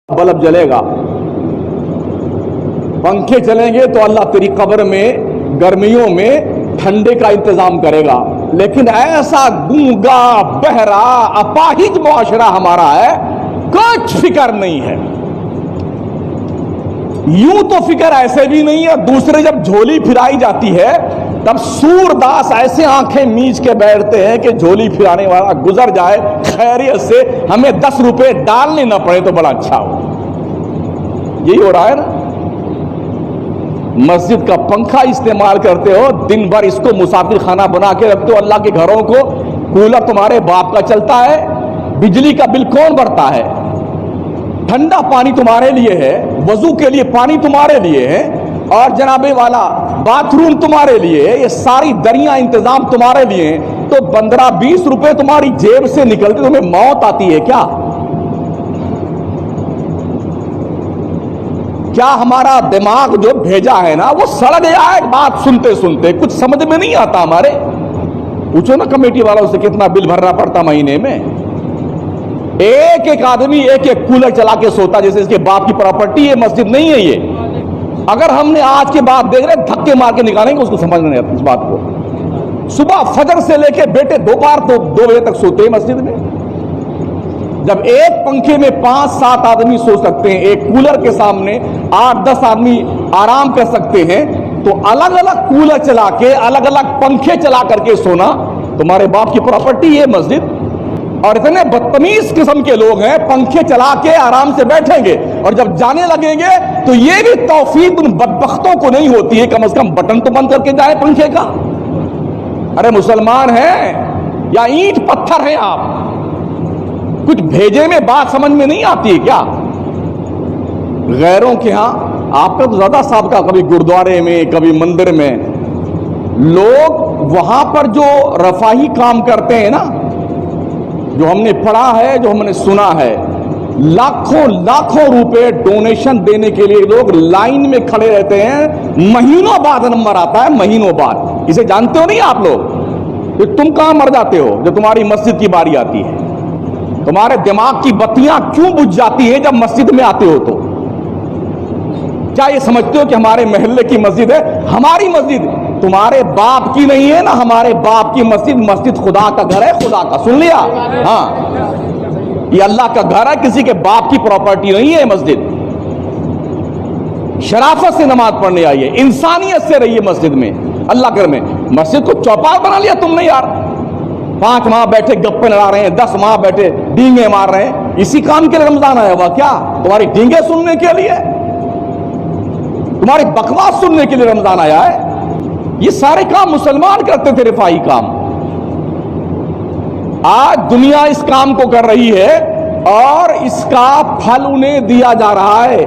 Bulb जलेगा, पंखे चलेंगे तो अल्लाह तेरी कब्र में गर्मियों में ठंडे का इंतजाम करेगा। लेकिन ऐसा गूंगा बहरा अपाहिज मुआशरा हमारा है, कुछ फिक्र नहीं है। यूं तो फिक्र ऐसे भी नहीं है, दूसरे जब झोली फिराई जाती है तब सूरदास ऐसे आंखें मीच के बैठते हैं कि झोली फिराने वाला गुजर जाए खैरियत से, हमें 10 रुपए डालने ना पड़े तो बड़ा अच्छा हो। यही हो रहा है ना। मस्जिद का पंखा इस्तेमाल करते हो, दिन भर इसको मुसाफिर खाना बना के रखते हो अल्लाह के घरों को। कूलर तुम्हारे बाप का चलता है, बिजली का बिल कौन भरता है? ठंडा पानी तुम्हारे लिए है, वजू के लिए पानी तुम्हारे लिए है, और जनाबे वाला बाथरूम तुम्हारे लिए है, ये सारी दरिया इंतजाम तुम्हारे लिए है। तो 15-20 रुपए तुम्हारी जेब से निकलते तुम्हें मौत आती है क्या? क्या हमारा दिमाग जो भेजा है ना वो सड़ गया है बात सुनते सुनते? कुछ समझ में नहीं आता हमारे। पूछो ना कमेटी वालों से कितना बिल भरना पड़ता महीने में। एक एक आदमी एक एक कूलर चला के सोता जैसे इसके बाप की प्रॉपर्टी है, मस्जिद नहीं है ये। अगर हमने आज के बाद देख रहे धक्के मार के निकालेंगे उसको समझ नहीं आता इस बात को। सुबह फजर से लेके बेटे दोपहर तो 2 बजे तक सोते हैं मस्जिद में। जब एक पंखे में 5-7 आदमी सो सकते हैं, एक कूलर के सामने 8-10 आदमी आराम कर सकते हैं, तो अलग अलग कूलर चला के अलग अलग पंखे चला करके सोना तुम्हारे बाप की प्रॉपर्टी है मस्जिद। और इतने बदतमीज किस्म के लोग हैं, पंखे चला के आराम से बैठेंगे और जब जाने लगेंगे तो ये भी तौफीक उन बदबख्तों को नहीं होती है, कम से कम बटन तो बंद करके जाए पंखे का। अरे मुसलमान हैं या ईंट पत्थर हैं आप? कुछ भेजे में बात समझ में नहीं आती है क्या? गैरों के यहां आपका तो ज्यादा साबका, कभी गुरुद्वारे में कभी मंदिर में, लोग वहां पर जो रफाही काम करते हैं ना, जो हमने पढ़ा है, जो हमने सुना है, लाखों लाखों रुपए डोनेशन देने के लिए लोग लाइन में खड़े रहते हैं। महीनों बाद नंबर आता है, महीनों बाद। इसे जानते हो नहीं आप लोग? तुम कहां मर जाते हो जब तुम्हारी मस्जिद की बारी आती है? तुम्हारे दिमाग की बत्तियां क्यों बुझ जाती है जब मस्जिद में आते हो? तो क्या ये समझते हो कि हमारे मोहल्ले की मस्जिद है? हमारी मस्जिद तुम्हारे बाप की नहीं है ना। हमारे बाप की मस्जिद, मस्जिद खुदा का घर है, खुदा का। सुन लिया? हाँ, ये अल्लाह का घर है, किसी के बाप की प्रॉपर्टी नहीं है मस्जिद। शराफत से नमाज पढ़ने आइए, इंसानियत से रहिए मस्जिद में, अल्लाह घर में। मस्जिद को चौपाल बना लिया तुमने यार। 5 माह बैठे गप्पे लड़ा रहे हैं, 10 माह बैठे डींगे मार रहे हैं। इसी काम के लिए रमजान आया हुआ क्या? तुम्हारी डींगे सुनने के लिए, तुम्हारी बकवास सुनने के लिए रमजान आया है? ये सारे काम मुसलमान करते थे, रिफाई काम। आज दुनिया इस काम को कर रही है और इसका फल उन्हें दिया जा रहा है।